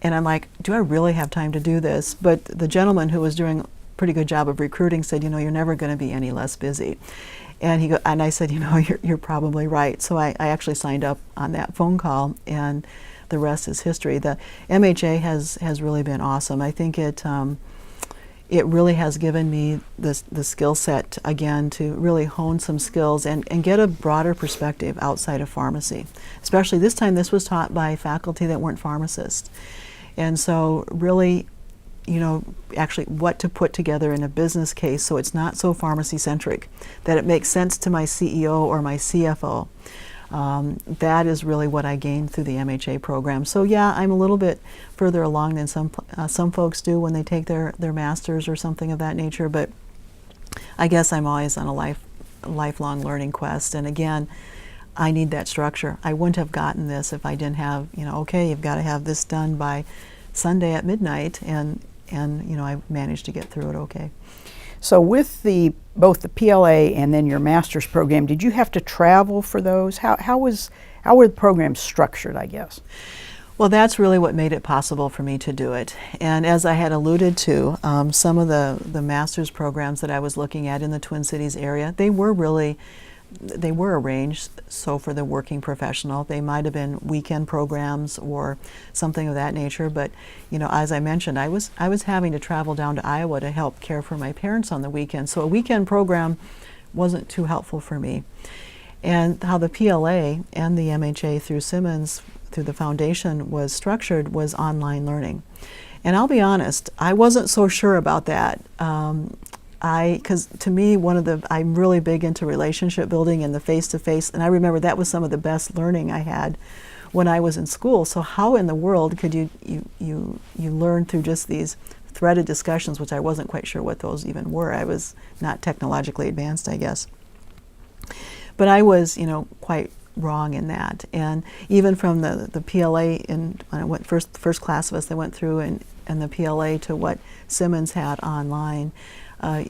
and I'm like, do I really have time to do this? But the gentleman who was doing a pretty good job of recruiting said, you're never going to be any less busy. And I said, you're probably right. So I actually signed up on that phone call, and the rest is history. The MHA has really been awesome. I think it really has given me the skill set again to really hone some skills and get a broader perspective outside of pharmacy. Especially this time, this was taught by faculty that weren't pharmacists. And so really, actually what to put together in a business case so it's not so pharmacy-centric, that it makes sense to my CEO or my CFO. That is really what I gained through the MHA program. So yeah, I'm a little bit further along than some folks do when they take their masters or something of that nature, but I guess I'm always on a lifelong learning quest. And again, I need that structure. I wouldn't have gotten this if I didn't have, okay, you've got to have this done by Sunday at midnight, and I managed to get through it okay. So with both the PLA and then your master's program, did you have to travel for those? How were the programs structured, I guess? Well, that's really what made it possible for me to do it. And as I had alluded to, some of the master's programs that I was looking at in the Twin Cities area, they were arranged so for the working professional. They might have been weekend programs or something of that nature, but as I mentioned, I was having to travel down to Iowa to help care for my parents on the weekend, so a weekend program wasn't too helpful for me. And how the PLA and the MHA through Simmons, through the foundation, was structured was online learning. And I'll be honest, I wasn't so sure about that. Because to me, I'm really big into relationship building and the face-to-face, and I remember that was some of the best learning I had when I was in school. So how in the world could you learn through just these threaded discussions, which I wasn't quite sure what those even were. I was not technologically advanced, I guess. But I was, quite wrong in that. And even from the PLA, when I went first class of us, they went through and the PLA to what Simmons had online,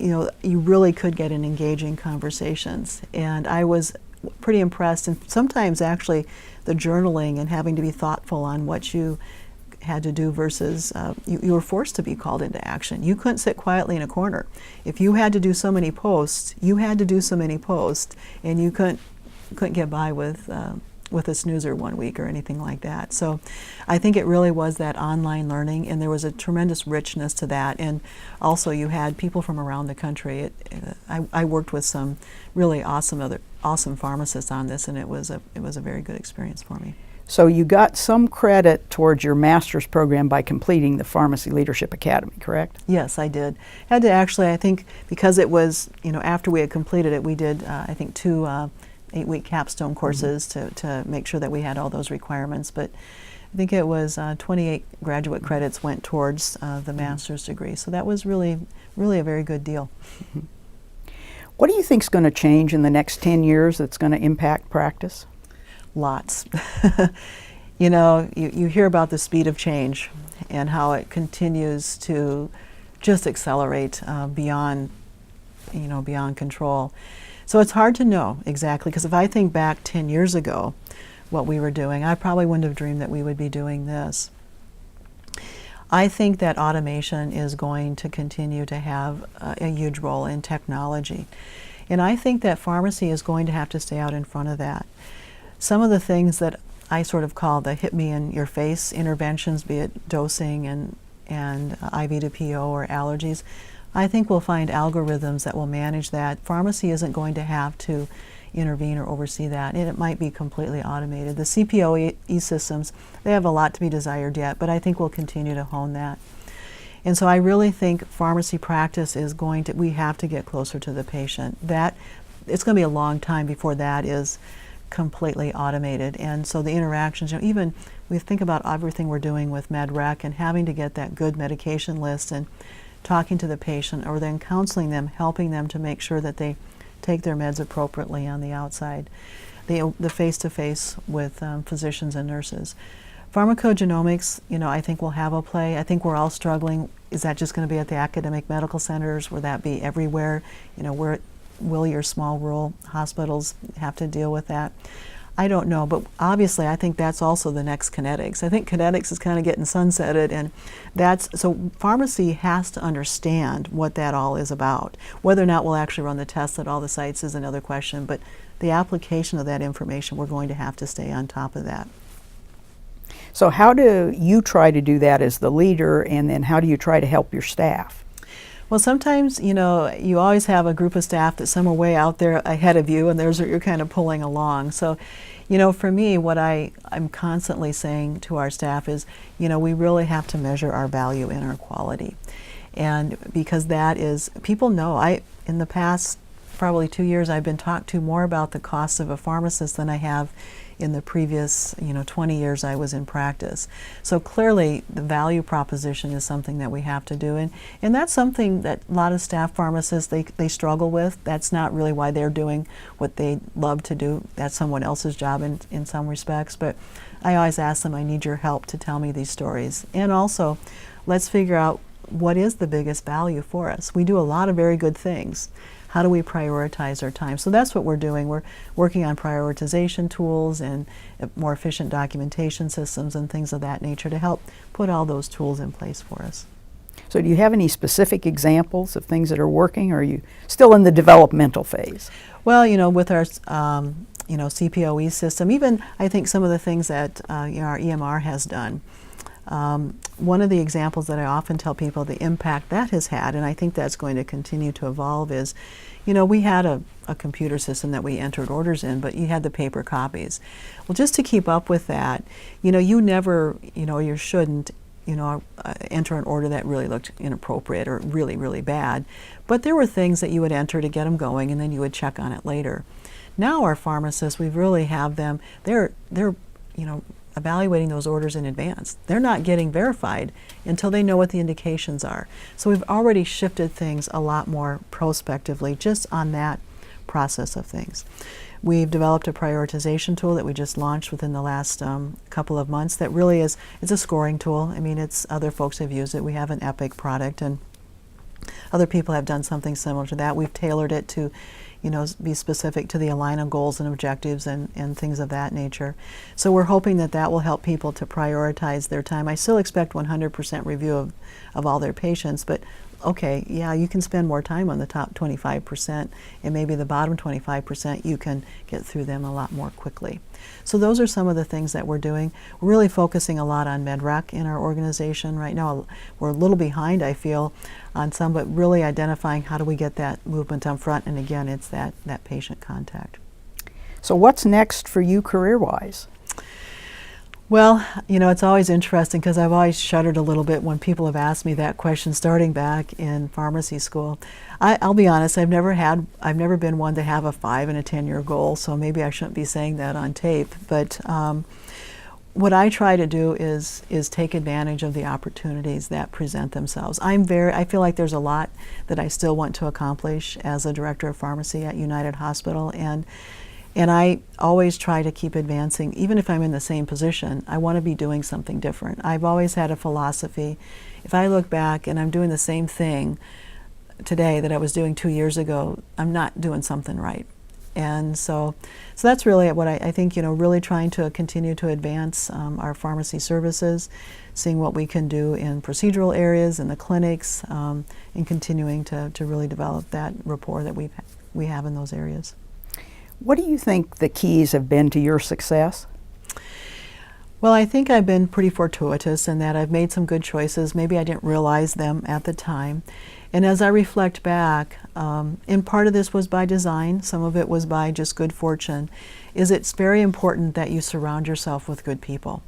you really could get in engaging conversations. And I was pretty impressed. And sometimes actually the journaling and having to be thoughtful on what you had to do versus you were forced to be called into action. You couldn't sit quietly in a corner. If you had to do so many posts, you had to do so many posts, and you couldn't get by with a snoozer one week or anything like that. So I think it really was that online learning, and there was a tremendous richness to that. And also you had people from around the country. I worked with some really awesome pharmacists on this, and it was a very good experience for me. So you got some credit towards your master's program by completing the Pharmacy Leadership Academy, correct? Yes, I did. Had to actually, I think, because it was, after we had completed it, we did, I think, 2 8-week capstone courses to make sure that we had all those requirements. But I think it was 28 graduate credits went towards the master's degree. So that was really, really a very good deal. What do you think is going to change in the next 10 years that's going to impact practice? Lots. You hear about the speed of change and how it continues to just accelerate beyond control. So it's hard to know exactly, because if I think back 10 years ago, what we were doing, I probably wouldn't have dreamed that we would be doing this. I think that automation is going to continue to have a huge role in technology. And I think that pharmacy is going to have to stay out in front of that. Some of the things that I sort of call the hit me in your face interventions, be it dosing and IV to PO or allergies, I think we'll find algorithms that will manage that. Pharmacy isn't going to have to intervene or oversee that, and it might be completely automated. The CPO systems, they have a lot to be desired yet, but I think we'll continue to hone that. And so I really think pharmacy practice is we have to get closer to the patient. It's going to be a long time before that is completely automated. And so the interactions, even we think about everything we're doing with MedRec and having to get that good medication list and talking to the patient, or then counseling them, helping them to make sure that they take their meds appropriately on the outside. The face-to-face with physicians and nurses. Pharmacogenomics, I think will have a play. I think we're all struggling. Is that just going to be at the academic medical centers? Will that be everywhere? Where will your small rural hospitals have to deal with that? I don't know, but obviously I think that's also the next kinetics. I think kinetics is kind of getting sunsetted, and so pharmacy has to understand what that all is about. Whether or not we'll actually run the tests at all the sites is another question, but the application of that information, we're going to have to stay on top of that. So how do you try to do that as the leader, and then how do you try to help your staff? Well, sometimes, you always have a group of staff that some are way out there ahead of you, and you're kind of pulling along. So, for me, what I'm constantly saying to our staff is, we really have to measure our value and our quality. And because people know, in the past probably 2 years, I've been talked to more about the cost of a pharmacist than I have in the previous 20 years I was in practice. So clearly the value proposition is something that we have to do, and that's something that a lot of staff pharmacists they struggle with. That's not really why they're doing what they love to do. That's someone else's job in some respects, but I always ask them, I need your help to tell me these stories. And also, let's figure out what is the biggest value for us. We do a lot of very good things. How do we prioritize our time? So that's what we're doing. We're working on prioritization tools and more efficient documentation systems and things of that nature to help put all those tools in place for us. So do you have any specific examples of things that are working, or are you still in the developmental phase? Well, with our CPOE system, even I think some of the things that our EMR has done. One of the examples that I often tell people the impact that has had, and I think that's going to continue to evolve, is, we had a computer system that we entered orders in, but you had the paper copies. Well, just to keep up with that, you never, you shouldn't, enter an order that really looked inappropriate or really, really bad. But there were things that you would enter to get them going, and then you would check on it later. Now our pharmacists, we really have them, they're evaluating those orders in advance. They're not getting verified until they know what the indications are. So we've already shifted things a lot more prospectively just on that process of things. We've developed a prioritization tool that we just launched within the last couple of months that really is, it's a scoring tool. I mean, it's, other folks have used it. We have an Epic product, and other people have done something similar to that. We've tailored it to, you know, be specific to the Allina goals and objectives and things of that nature. So we're hoping that that will help people to prioritize their time. I still expect 100% review of all their patients, but okay, yeah, you can spend more time on the top 25%, and maybe the bottom 25% you can get through them a lot more quickly. So those are some of the things that we're doing. We're really focusing a lot on MedRec in our organization right now. We're a little behind, I feel, on some, but really identifying how do we get that movement up front, and again, it's that patient contact. So what's next for you career-wise? Well, you know, it's always interesting because I've always shuddered a little bit when people have asked me that question starting back in pharmacy school. I'll be honest, I've never been one to have a 5 and a 10-year goal, so maybe I shouldn't be saying that on tape. But what I try to do is take advantage of the opportunities that present themselves. I feel like there's a lot that I still want to accomplish as a director of pharmacy at United Hospital, and I always try to keep advancing. Even if I'm in the same position, I want to be doing something different. I've always had a philosophy. If I look back and I'm doing the same thing today that I was doing 2 years ago, I'm not doing something right. And so that's really what I think, you know, really trying to continue to advance our pharmacy services, seeing what we can do in procedural areas, in the clinics, and continuing to really develop that rapport that we have in those areas. What do you think the keys have been to your success? Well, I think I've been pretty fortuitous in that I've made some good choices. Maybe I didn't realize them at the time. And as I reflect back, and part of this was by design, some of it was by just good fortune, is it's very important that you surround yourself with good people.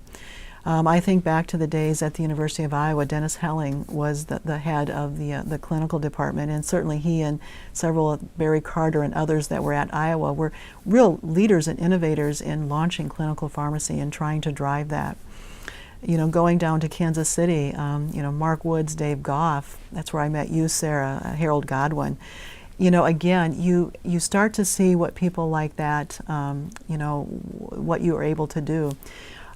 I think back to the days at the University of Iowa. Dennis Helling was the head of the clinical department, and certainly he and several, Barry Carter and others that were at Iowa, were real leaders and innovators in launching clinical pharmacy and trying to drive that. You know, going down to Kansas City, you know, Mark Woods, Dave Goff, that's where I met you, Sarah, Harold Godwin. You know, again, you start to see what people like that, you know, what you are able to do.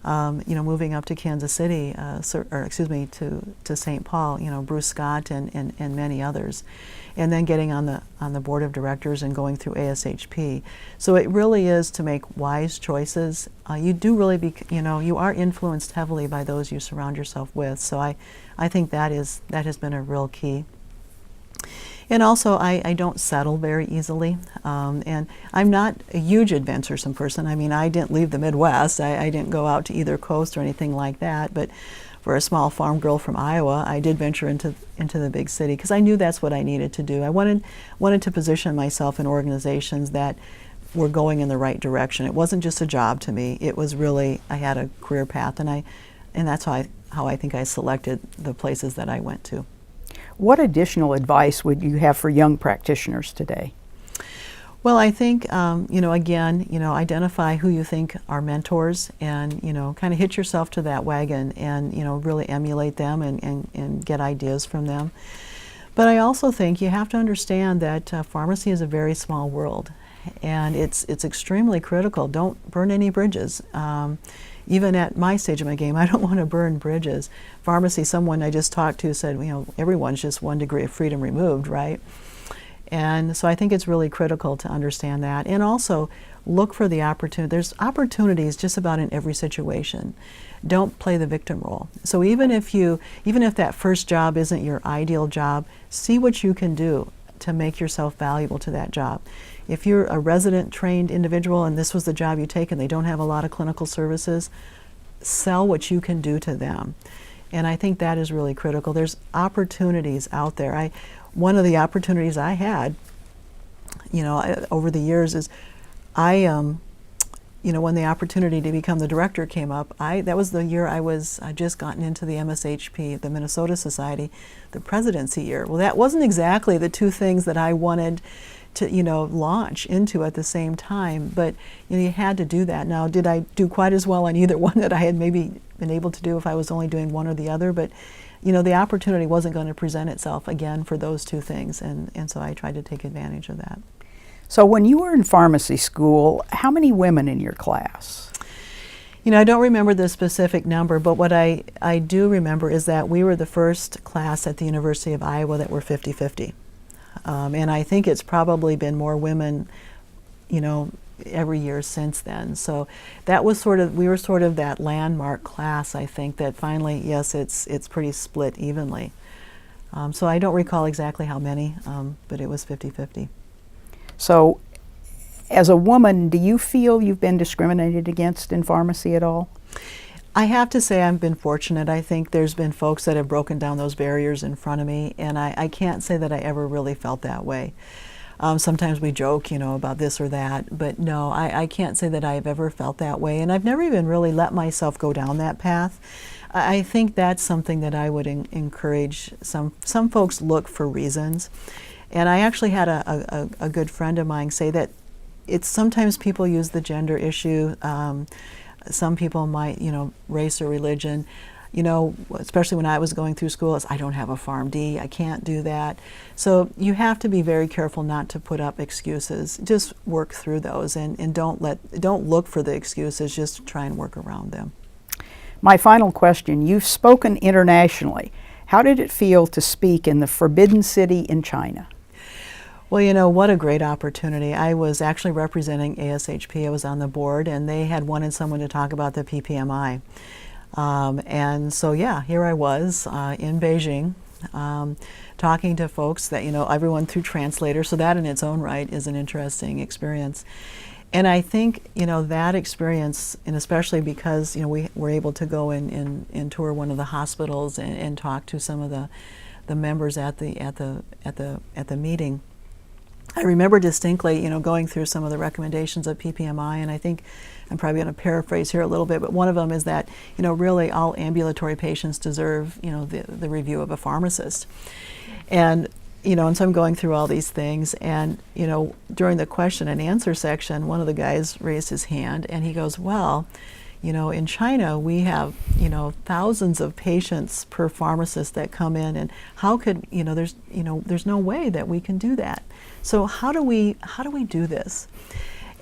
You know, moving up to Kansas City, to St. Paul, you know, Bruce Scott and many others, and then getting on the board of directors and going through ASHP. So it really is to make wise choices. You do really you know, you are influenced heavily by those you surround yourself with. So I think that has been a real key. And also, I don't settle very easily, and I'm not a huge adventuresome person. I mean, I didn't leave the Midwest. I didn't go out to either coast or anything like that, but for a small farm girl from Iowa, I did venture into the big city because I knew that's what I needed to do. I wanted to position myself in organizations that were going in the right direction. It wasn't just a job to me. It was really, I had a career path, and that's how I think I selected the places that I went to. What additional advice would you have for young practitioners today? Well, I think, you know, again, you know, identify who you think are mentors and, you know, kind of hitch yourself to that wagon and, you know, really emulate them and get ideas from them. But I also think you have to understand that pharmacy is a very small world, and it's extremely critical. Don't burn any bridges. Even at my stage of my game, I don't want to burn bridges. Pharmacy, someone I just talked to said, you know, everyone's just 1 degree of freedom removed, right? And so I think it's really critical to understand that. And also look for the opportunity. There's opportunities just about in every situation. Don't play the victim role. So even if that first job isn't your ideal job, see what you can do to make yourself valuable to that job. If you're a resident trained individual and this was the job you take and they don't have a lot of clinical services, sell what you can do to them. And I think that is really critical. There's opportunities out there. One of the opportunities I had, you know, over the years is you know, when the opportunity to become the director came up, that was the year I just gotten into the MSHP, the Minnesota Society, the presidency year. Well, that wasn't exactly the two things that I wanted to launch into at the same time, but you had to do that. Now, did I do quite as well on either one that I had maybe been able to do if I was only doing one or the other? But the opportunity wasn't going to present itself again for those two things, and so I tried to take advantage of that. So when you were in pharmacy school, how many women in your class? I don't remember the specific number, but what I do remember is that we were the first class at the University of Iowa that were 50-50. And I think it's probably been more women, every year since then. So that was we were sort of that landmark class, I think, that finally, yes, it's pretty split evenly. So I don't recall exactly how many, but it was 50-50. So as a woman, do you feel you've been discriminated against in pharmacy at all? I have to say I've been fortunate. I think there's been folks that have broken down those barriers in front of me, and I can't say that I ever really felt that way. Sometimes we joke, about this or that, but no, I can't say that I've ever felt that way, and I've never even really let myself go down that path. I think that's something that I would encourage. Some folks look for reasons, and I actually had a good friend of mine say that it's sometimes people use the gender issue. Some people might, race or religion, especially when I was going through school, I don't have a PharmD, I can't do that. So you have to be very careful not to put up excuses. Just work through those and don't look for the excuses, just try and work around them. My final question, you've spoken internationally. How did it feel to speak in the Forbidden City in China? Well, what a great opportunity. I was actually representing ASHP. I was on the board, and they had wanted someone to talk about the PPMI. And so, yeah, here I was in Beijing, talking to folks that, everyone through translators. So that in its own right is an interesting experience. And I think, that experience, and especially because, we were able to go and tour one of the hospitals and talk to some of the members at the meeting. I remember distinctly, going through some of the recommendations of PPMI, and I think I'm probably going to paraphrase here a little bit, but one of them is that, really all ambulatory patients deserve, the review of a pharmacist. And, and so I'm going through all these things, and, during the question and answer section, one of the guys raised his hand, and he goes, well, in China, we have, thousands of patients per pharmacist that come in, and how could, there's no way that we can do that. So how do we do this?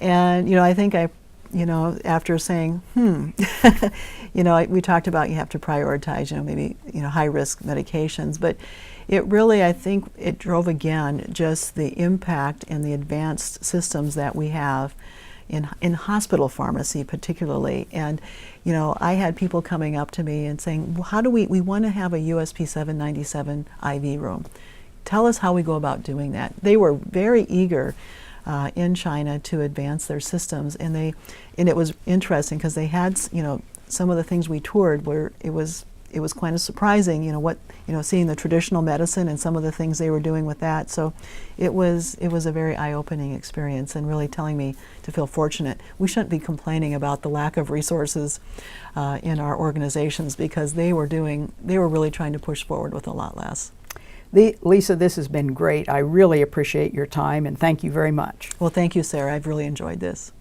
And, I think after saying, we talked about you have to prioritize, maybe, high risk medications, but it really, I think it drove again just the impact and the advanced systems that we have in hospital pharmacy particularly. And I had people coming up to me and saying, well, how do we want to have a USP 797 IV room. Tell us how we go about doing that. They were very eager in China to advance their systems, and it was interesting because they had, some of the things we toured where it was kind of surprising, seeing the traditional medicine and some of the things they were doing with that. So it was a very eye-opening experience, and really telling me to feel fortunate. We shouldn't be complaining about the lack of resources in our organizations, because they were really trying to push forward with a lot less. Lisa, this has been great. I really appreciate your time, and thank you very much. Well, thank you, Sarah. I've really enjoyed this.